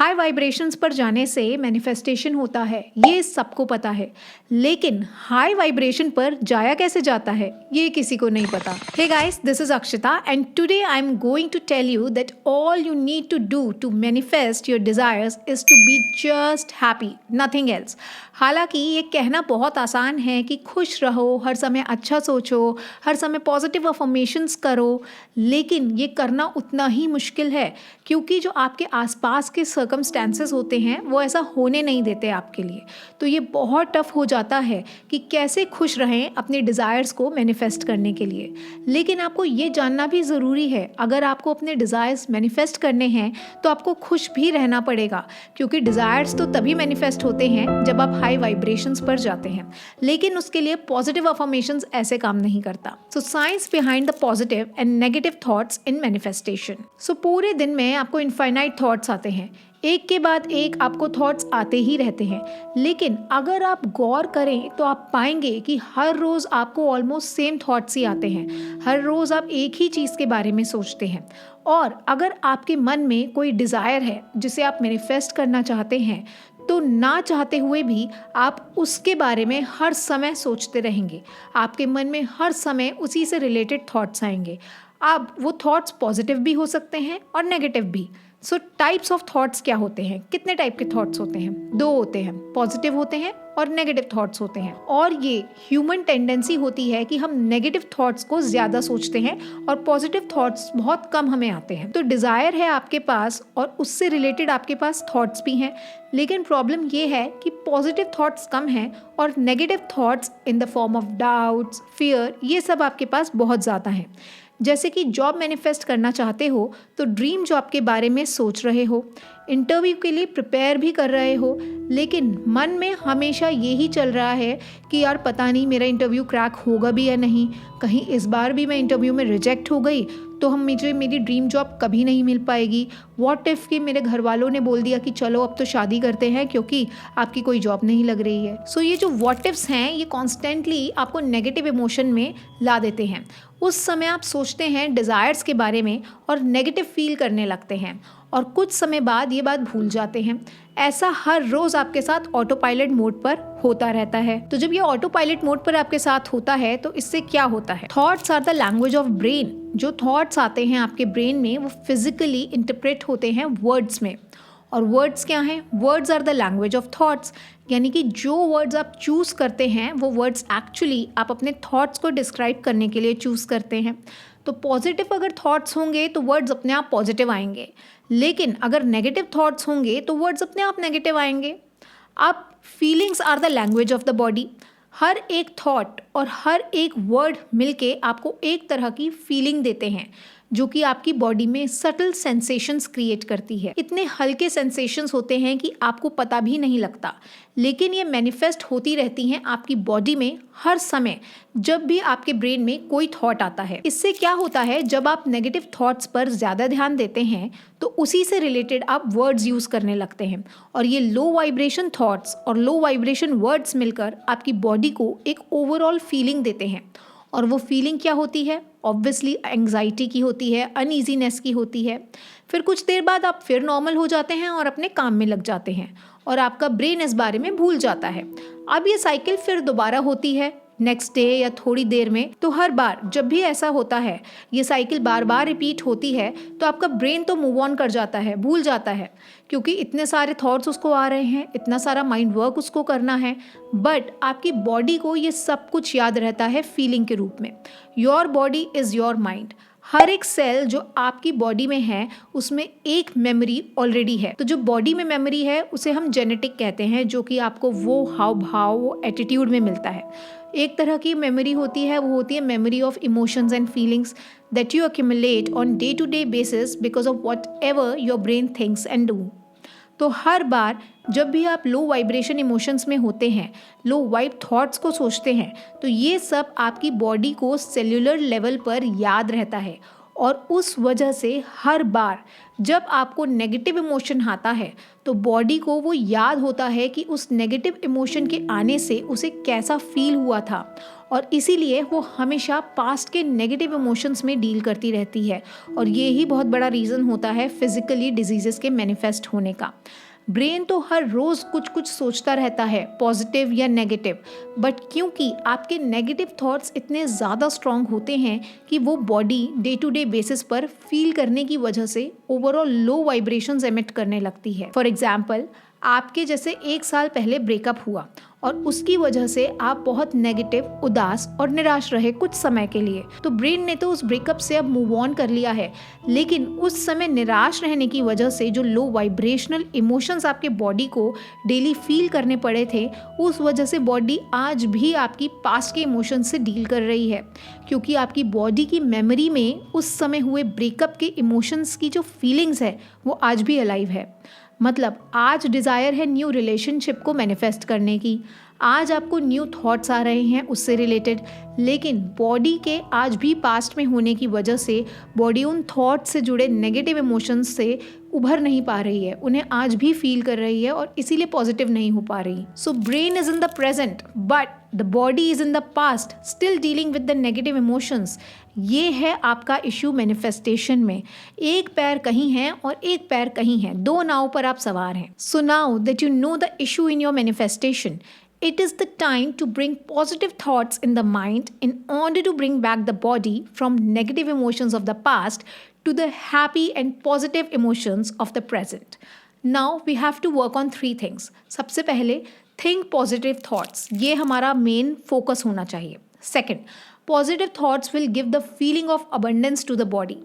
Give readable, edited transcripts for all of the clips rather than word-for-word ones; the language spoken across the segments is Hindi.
हाई वाइब्रेशंस पर जाने से मैनिफेस्टेशन होता है, ये सबको पता है। लेकिन हाई वाइब्रेशन पर जाया कैसे जाता है, ये किसी को नहीं पता। Hey guys, this is Akshita and today I am going to tell you that all you need to do to manifest your desires is to be just happy, nothing else. हालांकि ये कहना बहुत आसान है कि खुश रहो, हर समय अच्छा सोचो, हर समय पॉजिटिव अफर्मेशंस करो, लेकिन ये करना उतना ही मुश्किल है क्योंकि जो आपके आसपास के सर्कमस्टेंसेस होते हैं वो ऐसा होने नहीं देते आपके लिए। तो ये बहुत टफ हो जाता है कि कैसे खुश रहें अपने डिज़ायर्स को मैनिफेस्ट करने के लिए। लेकिन आपको ये जानना भी ज़रूरी है, अगर आपको अपने डिज़ायर्स मैनिफेस्ट करने हैं तो आपको खुश भी रहना पड़ेगा, क्योंकि डिज़ायर्स तो तभी मैनिफेस्ट होते हैं जब आप हाई वाइब्रेशंस पर जाते हैं। लेकिन उसके लिए पॉजिटिव अफर्मेशंस ऐसे काम नहीं करता। So science behind the positive and negative thoughts in manifestation. So पूरे दिन में आपको इनफाइनाइट थॉट्स आते हैं, एक के बाद एक आपको थॉट्स आते ही रहते हैं। लेकिन अगर आप गौर करें तो आप पाएंगे कि हर रोज़ आपको ऑलमोस्ट सेम थॉट्स ही आते हैं। हर रोज़ आप एक ही चीज़ के बारे में सोचते हैं। और अगर आपके मन में कोई डिज़ायर है जिसे आप मैनिफेस्ट करना चाहते हैं, तो ना चाहते हुए भी आप उसके बारे में हर समय सोचते रहेंगे। आपके मन में हर समय उसी से रिलेटेड थॉट्स आएंगे। अब वो थॉट्स पॉजिटिव भी हो सकते हैं और नेगेटिव भी। सो टाइप्स ऑफ थॉट्स क्या होते हैं, कितने टाइप के थॉट्स होते हैं? दो होते हैं, पॉजिटिव होते हैं और नेगेटिव थॉट्स होते हैं। और ये ह्यूमन टेंडेंसी होती है कि हम नेगेटिव थॉट्स को ज़्यादा सोचते हैं और पॉजिटिव थॉट्स बहुत कम हमें आते हैं। तो डिज़ायर है आपके पास और उससे रिलेटेड आपके पास थॉट्स भी हैं, लेकिन प्रॉब्लम ये है कि पॉजिटिव थॉट्स कम हैं और negative thoughts in the form of doubts, fear, ये सब आपके पास बहुत ज़्यादा हैं। जैसे कि जॉब मैनिफेस्ट करना चाहते हो तो ड्रीम जॉब के बारे में सोच रहे हो, इंटरव्यू के लिए प्रिपेयर भी कर रहे हो, लेकिन मन में हमेशा यही चल रहा है कि यार पता नहीं मेरा इंटरव्यू क्रैक होगा भी या नहीं, कहीं इस बार भी मैं इंटरव्यू में रिजेक्ट हो गई तो मुझे मेरी ड्रीम जॉब कभी नहीं मिल पाएगी। व्हाट इफ़ कि मेरे घर वालों ने बोल दिया कि चलो अब तो शादी करते हैं क्योंकि आपकी कोई जॉब नहीं लग रही है। सो ये जो व्हाट इफ्स हैं ये कॉन्स्टेंटली आपको नेगेटिव इमोशन में ला देते हैं। उस समय आप सोचते हैं डिज़ायर्स के बारे में और नेगेटिव फील करने लगते हैं और कुछ समय बाद ये बात भूल जाते हैं। ऐसा हर रोज़ आपके साथ ऑटो पायलट मोड पर होता रहता है। तो जब ये ऑटो पायलट मोड पर आपके साथ होता है तो इससे क्या होता है? Thoughts are the language of brain. जो थॉट्स आते हैं आपके ब्रेन में वो फिजिकली इंटरप्रेट होते हैं वर्ड्स में। और वर्ड्स क्या हैं? Words are the language of thoughts. यानी कि जो वर्ड्स आप चूज़ करते हैं वो वर्ड्स एक्चुअली आप अपने थॉट्स को डिस्क्राइब करने के लिए चूज़ करते हैं। तो पॉजिटिव अगर थॉट्स होंगे तो वर्ड्स अपने आप पॉजिटिव आएंगे, लेकिन अगर नेगेटिव थॉट्स होंगे तो वर्ड्स अपने आप नेगेटिव आएंगे। अब feelings are the language of the body. हर एक थॉट और हर एक वर्ड मिलके आपको एक तरह की फीलिंग देते हैं जो कि आपकी बॉडी में सटल सेंसेशंस क्रिएट करती है। इतने हल्के सेंसेशंस होते हैं कि आपको पता भी नहीं लगता, लेकिन ये मैनिफेस्ट होती रहती हैं आपकी बॉडी में हर समय जब भी आपके ब्रेन में कोई थॉट आता है। इससे क्या होता है, जब आप नेगेटिव थॉट्स पर ज़्यादा ध्यान देते हैं तो उसी से रिलेटेड आप वर्ड्स यूज़ करने लगते हैं और ये लो वाइब्रेशन थॉट्स और लो वाइब्रेशन वर्ड्स मिलकर आपकी बॉडी को एक ओवरऑल फीलिंग देते हैं। और वो फीलिंग क्या होती है? ऑब्वियसली एंग्जाइटी की होती है, अनईजीनेस की होती है। फिर कुछ देर बाद आप फिर नॉर्मल हो जाते हैं और अपने काम में लग जाते हैं और आपका ब्रेन इस बारे में भूल जाता है। अब ये साइकिल फिर दोबारा होती है नेक्स्ट डे या थोड़ी देर में। तो हर बार जब भी ऐसा होता है, ये साइकिल बार बार रिपीट होती है, तो आपका ब्रेन तो मूव ऑन कर जाता है, भूल जाता है, क्योंकि इतने सारे थॉट्स उसको आ रहे हैं, इतना सारा माइंड वर्क उसको करना है। बट आपकी बॉडी को ये सब कुछ याद रहता है फीलिंग के रूप में। Your body is your mind. हर एक सेल जो आपकी बॉडी में है उसमें एक मेमोरी ऑलरेडी है। तो जो बॉडी में मेमोरी है उसे हम जेनेटिक कहते हैं, जो कि आपको वो हाव भाव, वो एटीट्यूड में मिलता है। एक तरह की मेमोरी होती है, वो होती है memory of emotions and feelings that you accumulate on day to day basis because of whatever your brain thinks and do. तो हर बार जब भी आप लो वाइब्रेशन इमोशंस में होते हैं, लो वाइब थॉट्स को सोचते हैं, तो ये सब आपकी बॉडी को सेल्यूलर लेवल पर याद रहता है और उस वजह से हर बार जब आपको नेगेटिव इमोशन आता है तो बॉडी को वो याद होता है कि उस नेगेटिव इमोशन के आने से उसे कैसा फील हुआ था, और इसीलिए वो हमेशा पास्ट के नेगेटिव इमोशंस में डील करती रहती है। और ये ही बहुत बड़ा रीज़न होता है फिजिकली डिजीजेस के मैनिफेस्ट होने का। ब्रेन तो हर रोज़ कुछ कुछ सोचता रहता है, पॉजिटिव या नेगेटिव, बट क्योंकि आपके नेगेटिव थॉट्स इतने ज़्यादा स्ट्रॉन्ग होते हैं कि वो body day to day basis पर फील करने की वजह से ओवरऑल लो वाइब्रेशंस एमिट करने लगती है। फॉर एग्जाम्पल, आपके जैसे 1 साल पहले ब्रेकअप हुआ और उसकी वजह से आप बहुत नेगेटिव, उदास और निराश रहे कुछ समय के लिए, तो ब्रेन ने तो उस ब्रेकअप से अब मूव ऑन कर लिया है, लेकिन उस समय निराश रहने की वजह से जो लो वाइब्रेशनल इमोशंस आपके बॉडी को डेली फील करने पड़े थे, उस वजह से बॉडी आज भी आपकी पास्ट के इमोशंस से डील कर रही है, क्योंकि आपकी बॉडी की मेमोरी में उस समय हुए ब्रेकअप के इमोशंस की जो फीलिंग्स है वो आज भी अलाइव है। मतलब आज डिज़ायर है न्यू रिलेशनशिप को मैनिफेस्ट करने की, आज आपको न्यू थॉट्स आ रहे हैं उससे रिलेटेड, लेकिन बॉडी के आज भी पास्ट में होने की वजह से बॉडी उन थॉट्स से जुड़े नेगेटिव इमोशंस से उभर नहीं पा रही है, उन्हें आज भी फील कर रही है और इसीलिए पॉजिटिव नहीं हो पा रही। So brain is in the present but the body is in the past, still dealing with the negative emotions. ये है आपका इशू मैनिफेस्टेशन में। एक पैर कहीं है और एक पैर कहीं है, दो नाव पर आप सवार हैं। So now that you know the issue in your manifestation, it is the time to bring positive thoughts in the mind in order to bring back the body from negative emotions of the past to the happy and positive emotions of the present. Now we have to work on 3 things. सबसे पहले think positive thoughts, ये हमारा मेन फोकस होना चाहिए। Second, positive thoughts will give the feeling of abundance to the body.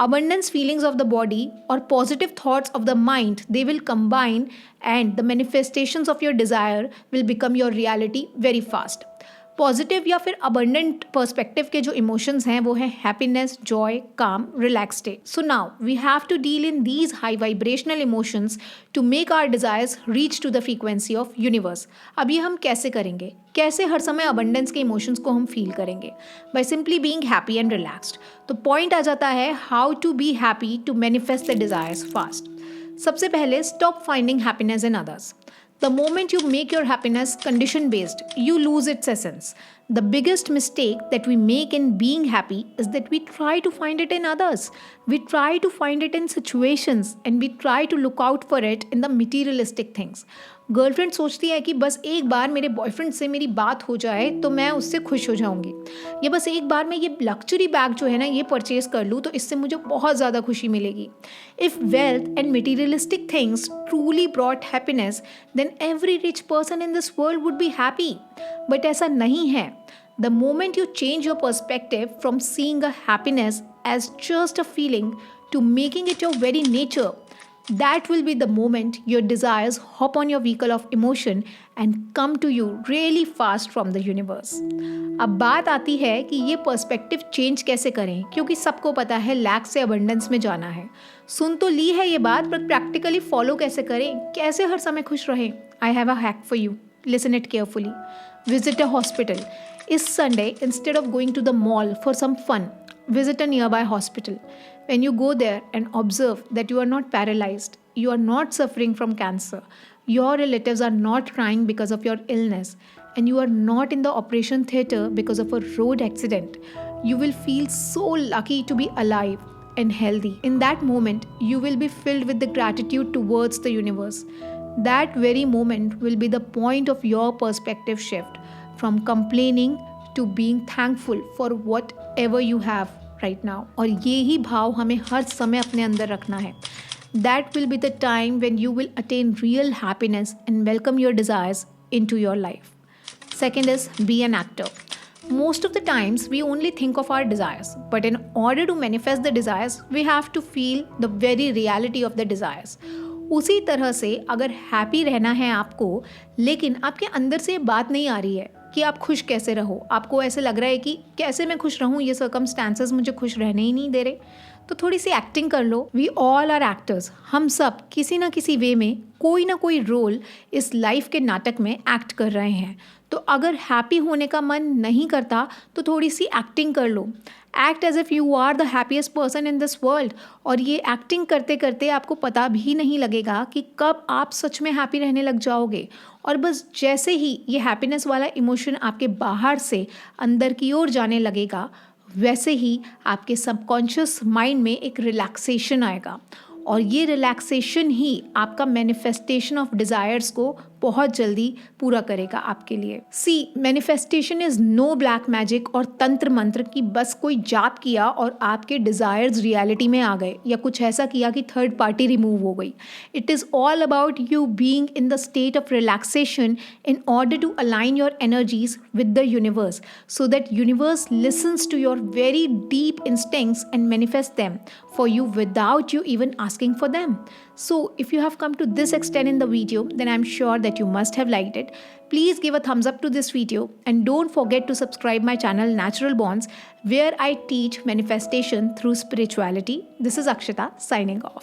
Abundance feelings of the body or positive thoughts of the mind, they will combine and the manifestations of your desire will become your reality very fast. Positive या फिर अबंडेंट पर्सपेक्टिव के जो इमोशंस हैं वो हैं happiness, joy, calm, relax state. So now we have to deal in these high vibrational emotions to make our desires reach to the frequency of universe. अब ये हम कैसे करेंगे? कैसे हर समय अबंडेंस के इमोशंस को हम फील करेंगे? By simply being happy and relaxed. तो पॉइंट आ जाता है how to be happy to manifest the desires fast. सबसे पहले stop finding happiness in others. The moment you make your happiness condition based, you lose its essence. The biggest mistake that we make in being happy is that we try to find it in others. We try to find it in situations and we try to look out for it in the materialistic things. Girlfriend सोचती है कि बस एक बार मेरे बॉयफ्रेंड से मेरी बात हो जाए तो मैं उससे खुश हो जाऊंगी, या बस एक बार मैं ये लग्जरी बैग जो है ना ये परचेज कर लूँ तो इससे मुझे बहुत ज़्यादा खुशी मिलेगी. If wealth and materialistic things truly brought happiness then every rich person in this world would be happy. But ऐसा नहीं है. The moment you change your perspective from seeing a happiness as just a feeling to making it your very nature, that will be the moment your desires hop on your vehicle of emotion and come to you really fast from the universe. अब बात आती है कि ये पर्सपेक्टिव चेंज कैसे करें, क्योंकि सबको पता है लैक से अबंडेंस में जाना है. सुन तो ली है ये बात, पर प्रैक्टिकली फॉलो कैसे करें, कैसे हर समय खुश रहें? I have a hack for you. Listen it carefully. Visit a hospital. Is Sunday, instead of going to the mall for some fun, visit a nearby hospital. When you go there and observe that you are not paralyzed, you are not suffering from cancer, your relatives are not crying because of your illness, and you are not in the operation theatre because of a road accident, you will feel so lucky to be alive and healthy. In that moment, you will be filled with the gratitude towards the universe. That very moment will be the point of your perspective shift from complaining to being thankful for whatever you have right now. और ये ही भाव हमें हर समय अपने अंदर रखना है. That will be the time when you will attain real happiness and welcome your desires into your life. Second is be an actor. Most of the times we only think of our desires, but in order to manifest the desires, we have to feel the very reality of the desires. उसी तरह से अगर हैप्पी रहना है आपको, लेकिन आपके अंदर से बात नहीं आ रही है कि आप खुश कैसे रहो, आपको ऐसे लग रहा है कि कैसे मैं खुश रहूँ, ये सर्कमस्टांसेस मुझे खुश रहने ही नहीं दे रहे, तो थोड़ी सी एक्टिंग कर लो. We all are actors. हम सब किसी ना किसी वे में कोई ना कोई रोल इस लाइफ के नाटक में एक्ट कर रहे हैं. तो अगर हैप्पी होने का मन नहीं करता तो थोड़ी सी एक्टिंग कर लो। Act as if you are the happiest person in this world. और ये एक्टिंग करते करते आपको पता भी नहीं लगेगा कि कब आप सच में हैप्पी रहने लग जाओगे। और बस जैसे ही ये हैप्पीनेस वाला इमोशन आपके बाहर से अंदर की ओर जाने लगेगा, वैसे ही आपके सबकॉन्शियस माइंड में एक रिलैक्सेशन आएगा। और ये रिलैक्सेशन ही आपका मैनिफेस्टेशन ऑफ डिज़ायर्स को बहुत जल्दी पूरा करेगा आपके लिए। See, manifestation is no black magic और तंत्र मंत्र की बस कोई जाप किया और आपके डिज़ायर्स रियलिटी में आ गए, या कुछ ऐसा किया कि थर्ड पार्टी रिमूव हो गई। It is all about you being in the state of relaxation in order to align your energies with the universe, so that universe listens to your very deep instincts and manifest them for you without you even asking for them. So if you have come to this extent in the video, then I'm sure that you must have liked it. Please give a thumbs up to this video and don't forget to subscribe my channel Natural Bonds, where I teach manifestation through spirituality. This is Akshita signing off.